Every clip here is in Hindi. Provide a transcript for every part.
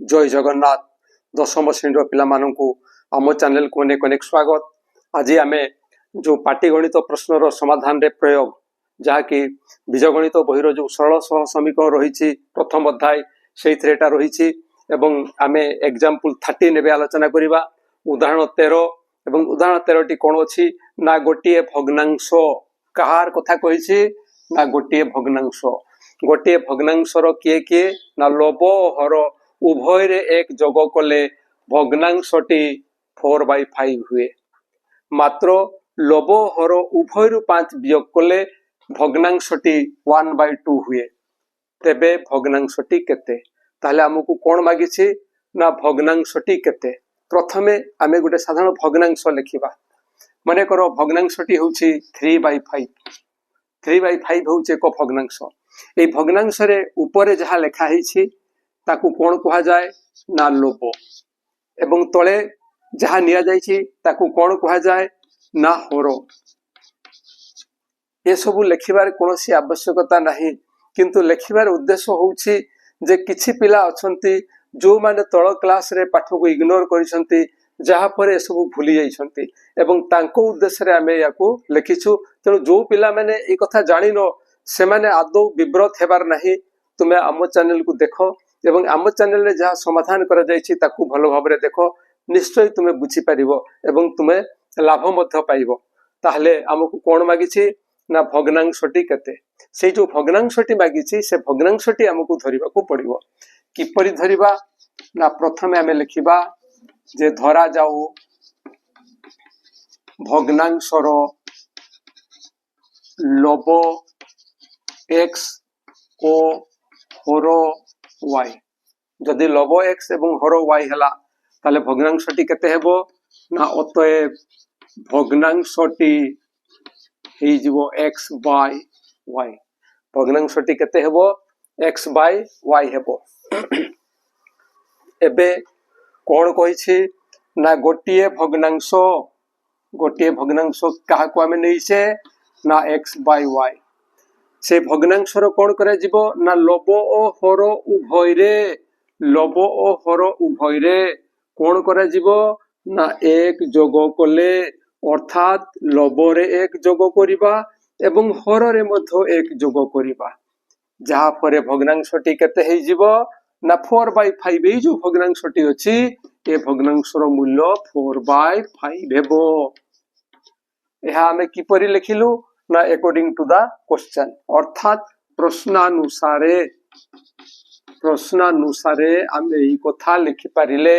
जय जगन्नाथ दशम श्रेणी पिला आम चैनल को अनेक अनेक स्वागत। आज आम जो पाटीगणित प्रश्नर समाधान रे प्रयोग जहाँकि बीजगणित बहिर जो सरल सह समीकरण रही प्रथम अध्याय से रही आम एग्जाम्पल 13 एवं आलोचना करवा। उदाहरण 13 एवं उदाहरण 13 टी कौन अच्छी ना गोटे भग्नांश कहार कथा कही ना गोटे भग्नांशर किए किए ना लोभ हर उभय रे एक जोग कले भग्नांशटी 4/5 हुए। मात्र लोभ हर उभय रु 5 वियोग कले भग्नांशटी 1/2 हुए। तेबे भग्नांशटी केते? ताहले हमकु कोन मागिछि ना भग्नांशटी केते। प्रथमे आमे गुटे साधारण भग्नांश लिखिबा। माने करो भग्नांशटी होछि 3/5। 3/5 होछि एक भग्नांश। ए भग्नांश रे ऊपर जहा लिखा हिछि ताकू कोन कहा जाए ना लोभ एवं तले जहा निया जाइछि ताकू कोन कहा जाए ना हर। ये सब लिखिबार कोनोसी आवश्यकता नहीं, किंतु लिखिबार उद्देश्य होछि जे किछि पिला अछंती जो माने तळ क्लास रे पाठ को इग्नोर करिसंती जहा पर ए सब भूली जाइसंती एवं तांको उद्देश्य रे आमे याकू लिखिछु। तेणु जो पिला माने ए कथा जानिनो से माने आदौ विब्रत हेबार नहीं। तुमे आम चैनल को देखो एवं आम चैनल रे जहा समाधान करा जाइछि ताकू भलो भाबरे देखो, निश्चय तुमे बुझी परिबो एवं तुमे लाभ मध्य पाइबो। ताहले हमकु कोन मागिछि ना भग्नांशटी केते। से जो भग्नांशटी मागिछि से भग्नांशटी हमकु धरिबा को पड़िबो। किपरि धरिबा ना प्रथमे हमें लिखिबा जे धरा जाऊ भग्नांशर लोभ x ओ हर y। जदि लोभ x एवं हर y हला ताले भग्नांशटी केते हेबो ना अतएव भग्नांशटी हे जिवो x by y। भग्नांशटी केते हेबो x by y हेबो। एबे कोन कहिछि ना गोटिए भग्नांश काहा को हमें नैसे ना x by y। से भग्नांशर कोन करे जिवो ना लोभ ओ हर उभय रे कोन करे जिवो ना एक जोग कले, अर्थात लोभ रे एक जोग करिबा एवं हर रे मध्य एक जोग करिबा। जहा परे भग्नांशटी केते हे जिवो ना 4/5। ए जो भग्नांशटी अछि ए भग्नांशर मूल्य 4/5 हेबो। एहा हमें किपरि लिखिलु ना अकॉर्डिंग टू द क्वेश्चन, अर्थात प्रश्नानुसारे आमे ई कथा लिखि पारिले।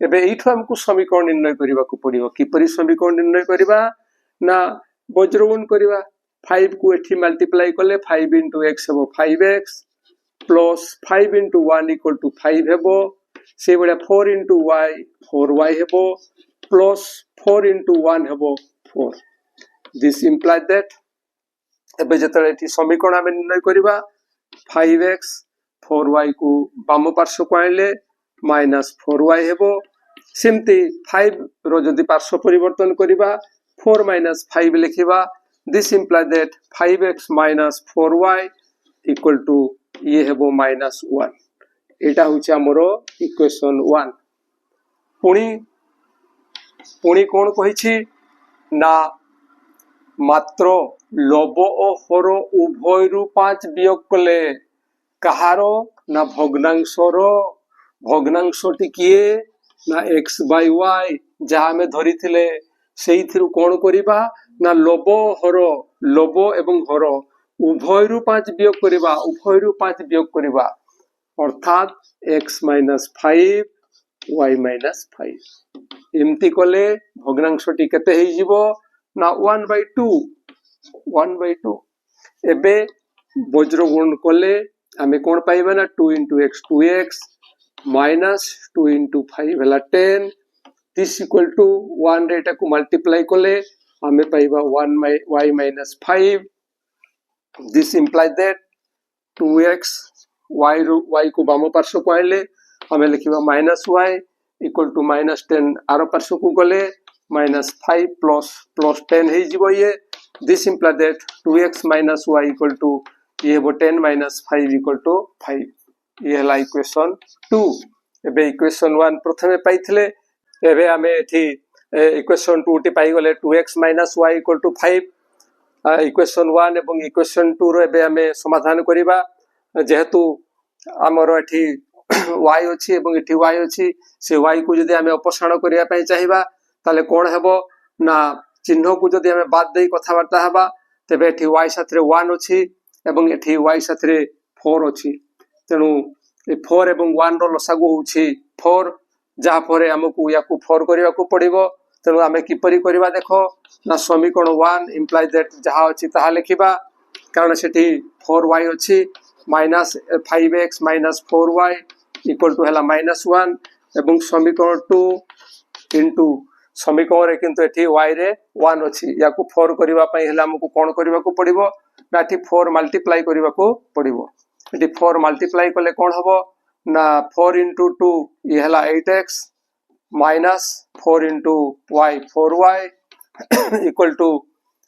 एबे एठु हमकु समीकरण निर्णय करिबा को पड़िबो। किपरि समीकरण निर्णय करिबा ना वज्रगुण करिबा। 5 को एठी मल्टीप्लाई करले 5 * x हेबो 5x प्लस 5 * 1 = 5 हेबो। से बडा 4 * y 4y हेबो प्लस 4 * 1 हेबो 4। दिस इंप्लाइज दैट एबे जतले एठी समीकरण आमे निर्णय करिबा 5x 4y को बाम पार्श्व को आइले -4y हेबो। सिम्ति 5 रो जदि पार्श्व परिवर्तन करिबा 4 - 5 लिखिबा। This implies that 5x - 4y = ये हेबो -1। एटा होछि हमरो इक्वेशन 1। पुणी कोन कहिछि ना मात्र लोभ ओ हर उभय रु 5 वियोग कले कहारो ना भग्नांशटी किए ना x by y जहा में धरी थिले सेइथिरु कोन करिबा ना लोभ एवं हर उभय रु 5 वियोग करिबा अर्थात x - 5 y - 5। एमती कले भग्नांशटी केते हे जिवो ना 1/2। एबे वज्रगुण कले आमे कोन पाइबा ना 2 * x 2x minus 2 * 5 हला 10। दिस इक्वल टू 1 रे एटा को मल्टीप्लाई कले आमे पाइबा 1y - 5। This implies that 2x y को बाम पार्श्व को आइले आमे लिखिबा -y = -10 आरो पार्श्व को गले -5 प्लस 10 हे जिवो ये। This implies that 2x - y = ये 10 - 5 = 5। ये हला इक्वेशन 2। एबे इक्वेशन 1 प्रथमे पाइथिले एबे आमे एठी इक्वेशन 2 टी पाई गले 2x - y = 5 इक्वेशन 1 एवं इक्वेशन 2 रो एबे आमे समाधान करिबा जेहेतु हमर एठी y अछि एवं एठी y अछि से y को जदि आमे अपसारण करिया पई चाहिबा ताले कोन हेबो ना चिन्ह को जदि आमे बाद देई कथा वार्ता हबा तबे एठी y साथरे 1 अछि एवं एठी y साथरे 4 अछि तेनु ए 4 एवं 1 रो लसागु होछि 4 जा परे हमकु याकु 4 करिया को पड़िबो तेनु आमे किपरि करिबा देखो ना समीकरण 1 implies that जहा अछि ताहा लिखिबा कारण सेठी 4y अछि -5x - 4y = हला -1 एवं समीकरण 2 इनटू समीकरण रे किंतु एठी y रे 1 अछि याकु 4 करिवा पई हला हमकु कोन करिवा को पड़िबो ना एठी 4 मल्टीप्लाई करिवा को पड़िबो एठी 4 मल्टीप्लाई कले कोन हबो ना 4 * 2 ये हला 8x minus 4 into y 4y =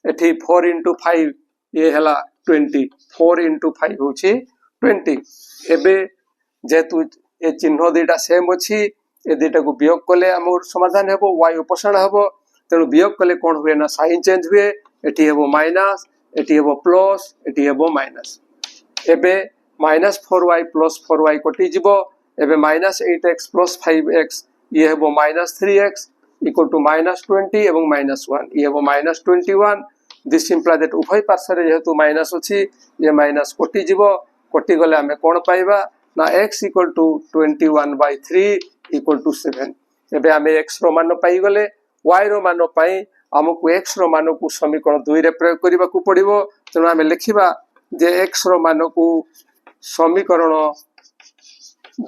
एठी 4 into 5 ये हला 20 4 into 5 होछि 20 एबे जेतु ए चिन्ह देटा सेम अछि ए देटा को वियोग कले हमर समाधान हेबो y उपसारण हेबो तेनु वियोग कले कोन हुए ना साइन चेंज हुए एठी हेबो माइनस एठी हेबो प्लस एठी हेबो माइनस एबे -4y + 4y कटि जिवो एबे -8x + 5x ये हेबो -3x = -20 एवं -1 ये हेबो -21 दिस इंप्लाय दैट उभय पार्श्व रे जेहेतु माइनस अछि ये माइनस कटि जिवो कटि गले हमें कोन पाइबा ना x = 21/3 = 7 एबे हमें x रो मान पाई गले y रो मान पाई हमकु x रो मान को समीकरण 2 रे प्रयोग करिबा को पड़िबो तेनु हमें लिखिबा जे x रो मान को समीकरण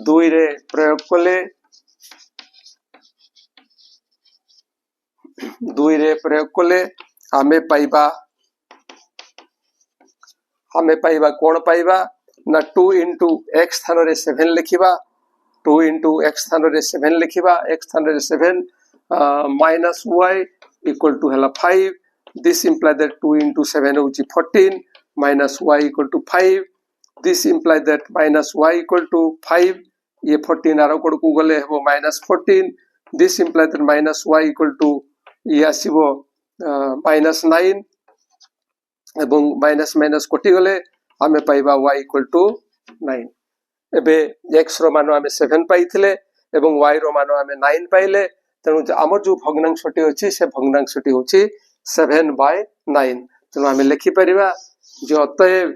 2 रे प्रयोग कले 2 रे प्रयोग कले हमें पाइबा कोन पाइबा ना 2 into x स्थान रे 7 लिखिबा 2 into x स्थान रे 7 लिखिबा x स्थान रे 7 minus y = हला 5 this implies that 2 into 7 होछि 14 minus y = 5 this implies that minus y = 5 ये 14 आरो कोड को गले हेबो -14 this implies that minus y = ये आसीबो -9 एवं माइनस माइनस कटि गले हमें पाइबा y = 9 एबे x रो मान हमें 7 पाइथिले एवं y रो मान हमें 9 पाइले तेनु हमर जो भग्नांशटी अछि से भग्नांशटी होछि 7/9 तेनु हमें लिखि परिबा जे अतएव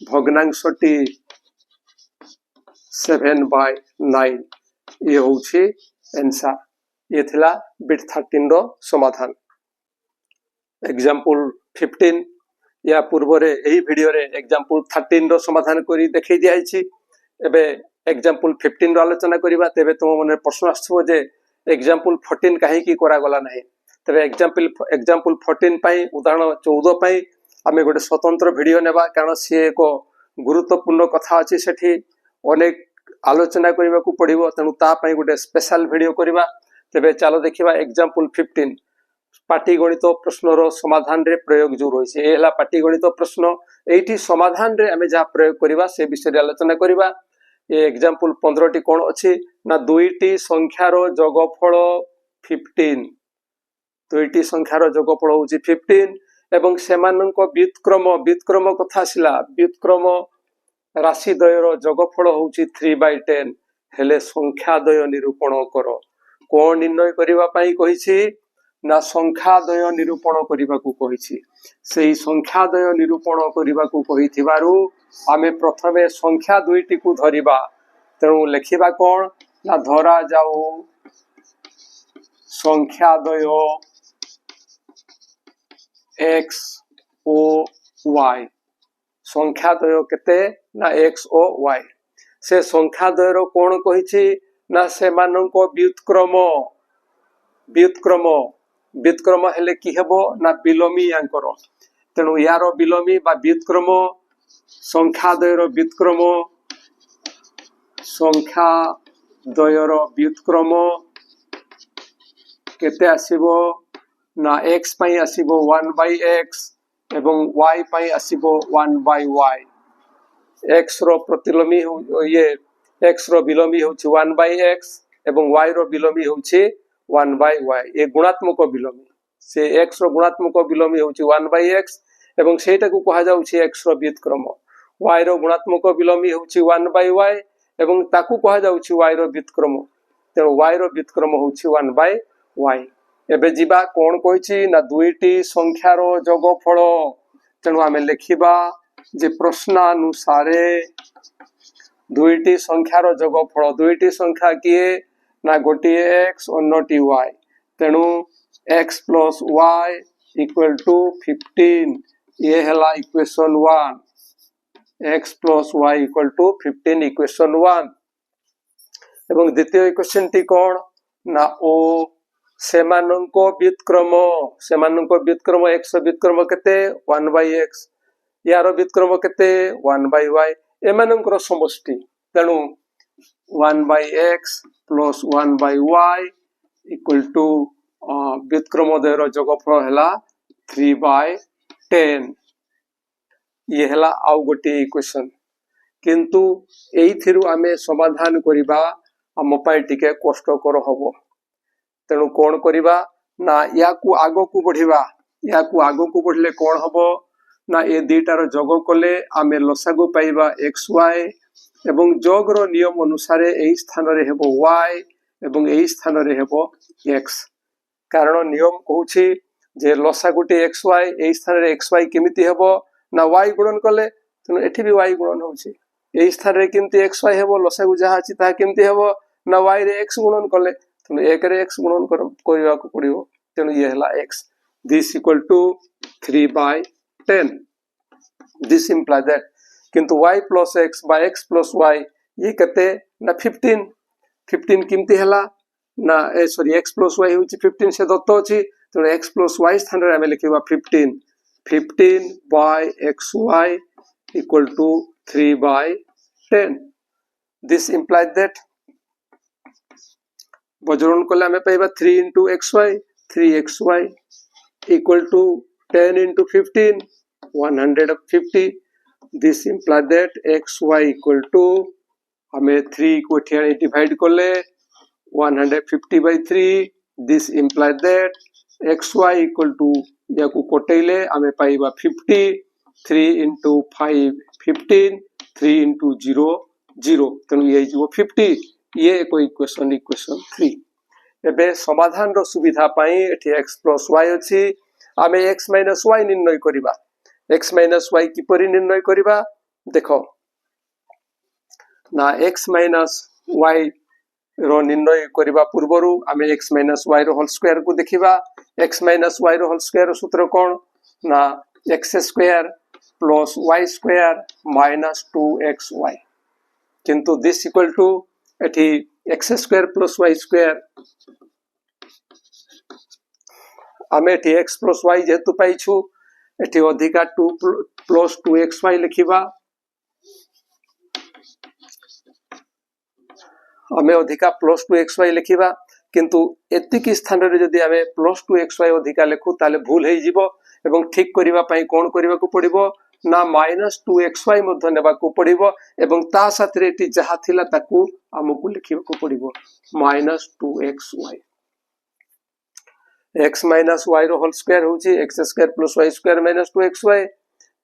भग्नांशटी 7/9 ये होछि आंसर ये थिला बिट 13 रो समाधान एग्जांपल 15 या पूर्व रे एही वीडियो रे एग्जांपल 13 रो समाधान करी देखै दिया छि एबे एग्जांपल 15 रो आलोचना करिबा तेबे तुम मने प्रश्न आछो जे एग्जांपल 14 काहे की करा गला नाही तबे एग्जांपल 14 पई उदाहरण 14 पई हमें गोटे स्वतंत्र वीडियो नेबा कारण से एक गुरुत्वपूर्ण कथा अछि सेठी अनेक आलोचना करिबा को पड़िबो तनु ता पई गोटे स्पेशल वीडियो करिबा तेबे चलो देखिबा एग्जांपल 15 पाटीगणित प्रश्न रो समाधान रे प्रयोग जो रही से एला पाटीगणित प्रश्न एठी समाधान रे हमें जा प्रयोग करिबा से विषय रे आलोचना करिबा ए एग्जांपल 15 टी कोन अछि ना दुईटी संख्या रो जोगफल 15 दुईटी संख्या रो जोगफल होछि 15 एवं सेमानक व्युत्क्रम कथा आसिला व्युत्क्रम राशि द्वय रो जोगफल होछि 3/10 हेले संख्या द्वय निरूपण करो कोन निर्णय करिबा पई कहिछि ना संख्या द्वय निरूपण करिबा को कहिछि सेही संख्या द्वय निरूपण करिबा को कहिथिबारु आमे प्रथमे संख्या दुईटी को धरिबा तेनु लेखिबा कोन ना धरा जाऊ संख्या द्वय x o y संख्या द्वय केते ना x o y से संख्या द्वय रो कोन कहिछि ना सेमानक व्युत्क्रम हेले कि हेबो ना बिलोमी आंकर तेनु यारो बिलोमी बा व्युत्क्रम संख्या द्वयर व्युत्क्रम संख्या द्वयर व्युत्क्रम केते आसीबो ना x पई आसीबो 1/x एवं y पई आसीबो 1/y x रो प्रतिलोमी ये x रो बिलोमी होची 1/x एवं y रो बिलोमी होची 1/y ए गुणात्मक बिलोमी से x रो गुणात्मक बिलोमी होची 1/x एवं सेटा को कहा जाउची x रो व्युत्क्रम y रो गुणात्मक बिलोमी होची 1/y एवं ताकू कहा जाउची y रो व्युत्क्रम तेणु y रो व्युत्क्रम होची 1/y एबे जिबा कोन कोइची ना दुईटी संख्यार जोगफल तेणु आमे लिखिबा जे प्रश्नानुसारे दुईटी संख्यार जोगफल दुईटी संख्या किए ना गोटे x अन्यटी y तेणु x plus y equal to 15 ये हला equation 1 x plus y equal to 15 equation 1 एवं द्वितीय इक्वेशन टी कोन ना ओ सेमानंको व्युत्क्रम x व्युत्क्रम केते 1/x यार व्युत्क्रम केते 1/y एमानंकर समष्टि तेणु 1/x plus 1/y equal to व्युत्क्रम द्वयर जोगफल हला 3/10 ये हला आउ गोटे इक्वेशन किंतु एइथिरु आमे समाधान करिबा हम पाई टिके कष्टकर हबो तेणु कोन करिबा ना याकू आगो को बढ़िबा याकू आगो को बढ़ले कोन हबो ना ए दुईटार जोग कले आमे लसागु पाइबा xy एवं जोग रो नियम अनुसार एई स्थान रे हेबो y एवं एई स्थान रे हेबो x कारण नियम कहूछि जे लसागुटी xy एई स्थान रे xy केमिति हेबो ना y गुणन कले तेणु एठी भी y गुणन होछि एई स्थान रे केमिति xy हेबो लसागु जहा अछि ता केमिति हेबो ना y रे x गुणन कले तेणु 1 रे x गुणन करिवा को पड़िबो तेणु ये हला x this equal to 3/10 this imply that किंतु y plus x by x plus y ये कते ना 15 किमती हला ना सॉरी x प्लस y होची 15 से दत्त अछि तेणु x प्लस y स्थान रे हमें लिखिबा 15 by xy equal to 3/10 this imply that बजरन कले हमें पाइबा 3 into xy 3xy equal to 10 into 15 150 this imply that xy equal to हमें 3 को ठियाणी डिवाइड कले 150/3 this imply that xy equal to या को कोटेले हमें पाइबा 50 3 into 5 15 3 into 0 0 तेणु ये जो 50 ये को इक्वेशन 3 एबे समाधान रो सुविधा पाई एठी x plus y अछि आमे x minus y निर्णय करिबा x minus y की परि निर्णय करिबा देखो ना x minus y रो निर्णय करिबा पूर्वरु आमे x minus y रो होल स्क्वायर को देखिबा x minus y रो होल स्क्वायर सूत्र कोन ना x square plus y square minus 2xy किंतु दिस इक्वल टू एठी x square plus y square आमे एठी x प्लस y जेतु पाइछु एठी अधिका 2 प्लस 2xy लिखिबा आमे अधिका प्लस 2xy लिखिबा किंतु एतिकी स्थान रे जदी आमे प्लस 2xy अधिका लेखु ताले भूल हे जिवो एवं ठीक करिबा पई कोन करिबा को पड़िबो ना -2xy मध्ये नेबा को पड़िबो एवं ता साथ रे एटी जहा थिला ताकू हमकु लिखिबा को पड़िबो -2xy x minus y रो होल स्क्वायर होची x square plus y square minus 2xy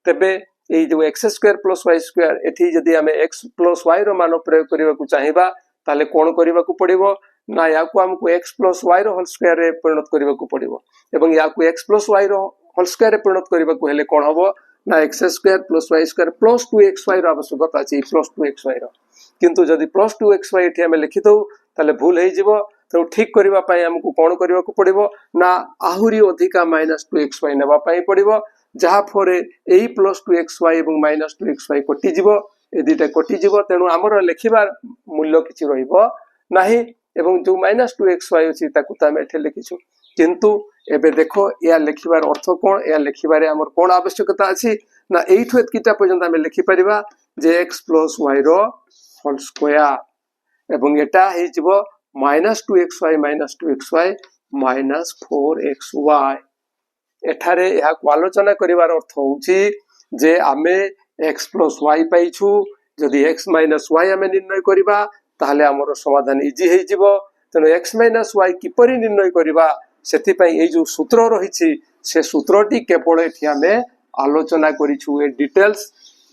तबे ए जो x square plus y square एठी जदी हमें x प्लस y रो मान प्रयोग करिबा को चाहिबा ताले कोन करिबा को पड़िबो ना याकू हमकु x प्लस y रो होल स्क्वायर रे परिणत करिबा को पड़िबो एवं याकू x प्लस y रो होल स्क्वायर रे परिणत करिबा को हेले कोन हबो ना x square plus y square plus 2xy रो आवश्यकता अछि प्लस 2xy रो किंतु जदी प्लस 2xy एठी हमें लिखि दउ ताले भूल हे जिवो तो ठीक करिबा पई हमकु कोन करिबा को पड़िबो ना आहुरी अधिका -2xy नेबा पई पड़िबो जहा फरे एई प्लस 2xy एवं -2xy कटि जिवो ए दिटा कटि जिवो तेनु हमर लेखिबा मूल्य किछि रहिबो नाही एवं जो -2xy अछि ताकु त हम एठे लिखिछु किंतु एबे देखो या लेखिबार अर्थ कोन या लेखिबारे हमर कोन आवश्यकता अछि ना एठु एतकिटा पर्यंत हम लिखि परिबा जे x + y रो होल स्क्वायर एवं एटा हे जिवो -2xy -4xy एठारे या आलोचना करिवार अर्थ होउची जे आमे x + y पाइछु जदि x माइनस y आम निर्णय करबा ताहले हमर समाधान इजी हे जिवो तेनो x माइनस y किपरि निर्णय करबा सेति पई ए जो सूत्र रहिछि से सूत्रटी केवल एठी आमे आलोचना करिछु ए डिटेल्स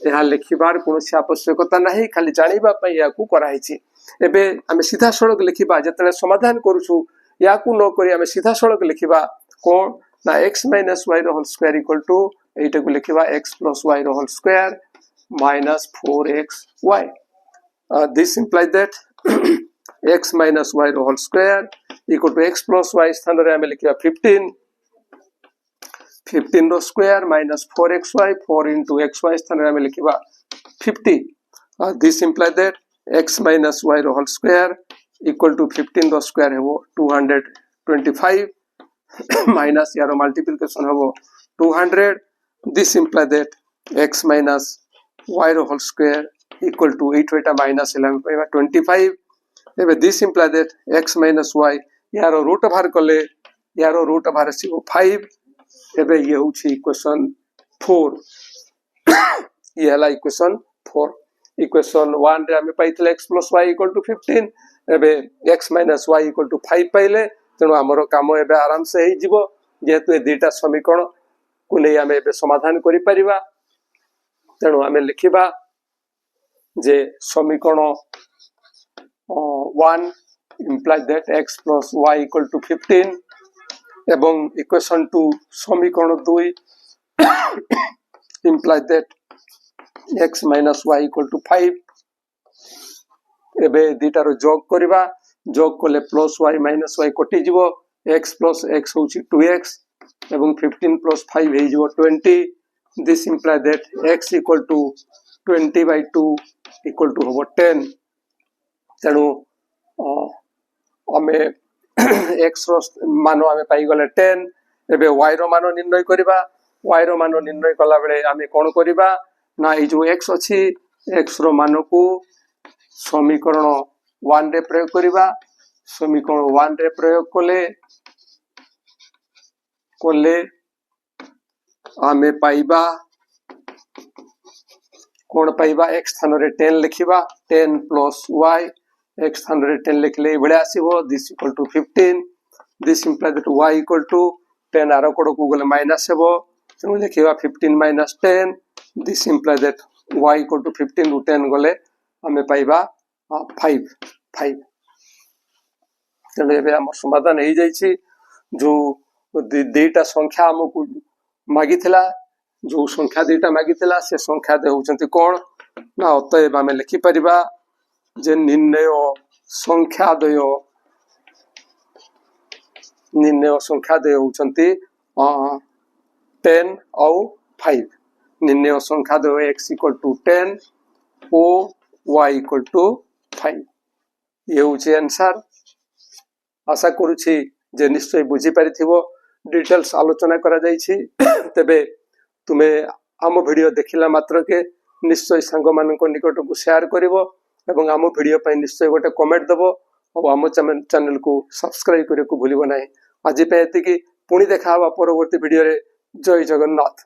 यह लिखिबार कोनोसी आवश्यकता नाही खाली जानिबा पई याकू कराइछि एबे आमे सीधा सड़क लिखिबा जतले समाधान करूछु याकू न करी आमे सीधा सड़क लिखिबा कोन ना x माइनस y रो होल स्क्वायर इक्वल टू एटा को लिखिबा x प्लस y रो whole square minus 4xy. This implies that x minus y the whole square equal to x plus y स्थान रे आमे लिखिबा 15 रो square minus 4xy 4 into xy स्थान रे आमे लिखिबा 50. This implies that x minus y the whole square equal to 15 रो स्क्वायर हेबो 225 minus यारो मल्टीप्लिकेशन हेबो 200. This implies that x minus y रो whole square equal to 8 minus 11 पाइबा 25. एबे this implies that x minus y यारो रूट बाहर कले यारो रूट बाहर सिबो 5. एबे ये होछि इक्वेशन 4 ये हला इक्वेशन 4. इक्वेशन 1 रे हमें पाइतले x plus y equal to 15 एबे x minus y equal to 5 पाइले तेनो हमरो काम एबे आराम से हे जिवो जेतु ए दुटा समीकरण को नै हमें एबे समाधान करि परिबा तेनो हमें लिखिबा जे समीकरण 1 implies that x plus y equal to 15 एवं इक्वेशन 2 समीकरण 2 implies that x minus y equal to 5 एबे दुटा रो जोग करबा जोग कोले प्लस y minus y कटि जिवो x plus x होछि 2x एवं 15 plus 5 हे जिवो 20. This implies that x equal to 20 by 2 equal to होबो 10. तेनु हमें x रो मान हमें पाई गले 10. एबे y रो मान निर्णय करबा y रो मान निर्णय कला बेले हमें कोन करबा ना ए जो x अछि x रो मान को समीकरण 1 रे प्रयोग करबा समीकरण 1 रे प्रयोग कोले हमें पाइबा कोन पाइबा x स्थान रे 10 लिखिबा 10 plus y x स्थान रे 10 लिखले बळे आसीबो this equal to 15. This implies that y equal to 10 आरो कोड को गले माइनस हेबो तेनु लिखिबा 15 minus 10. This implies that y equal to 15 उ 10 गले हमें पाइबा 5 तेनु एबे हमर समाधान हे जाई छी जो दुईटा संख्या हमकु मागिथिला जो संख्या दुईटा मागिथिला से संख्या दे होचंती कोन ना अतएव हमें लिखि परिबा जे निर्णय संख्या दे होचंती 10 और 5 निर्णय संख्या दे x equal to 10 O y equal to 5 ये होचे आंसर. आशा करूछि जे निश्चय बुझी परिथिबो डिटेल्स आलोचना करा जाई छी तबे तुमे आम वीडियो देखिला मात्र के निश्चय संग मान को निकट को शेयर करिवो एवं आम वीडियो पय निश्चय गोटे कमेंट दबो और आम चैनल को सब्सक्राइब करे को भूलिबो नाही. आज पे एति कि पुणी देखा परवर्ती वीडियो रे. जय जगन्नाथ.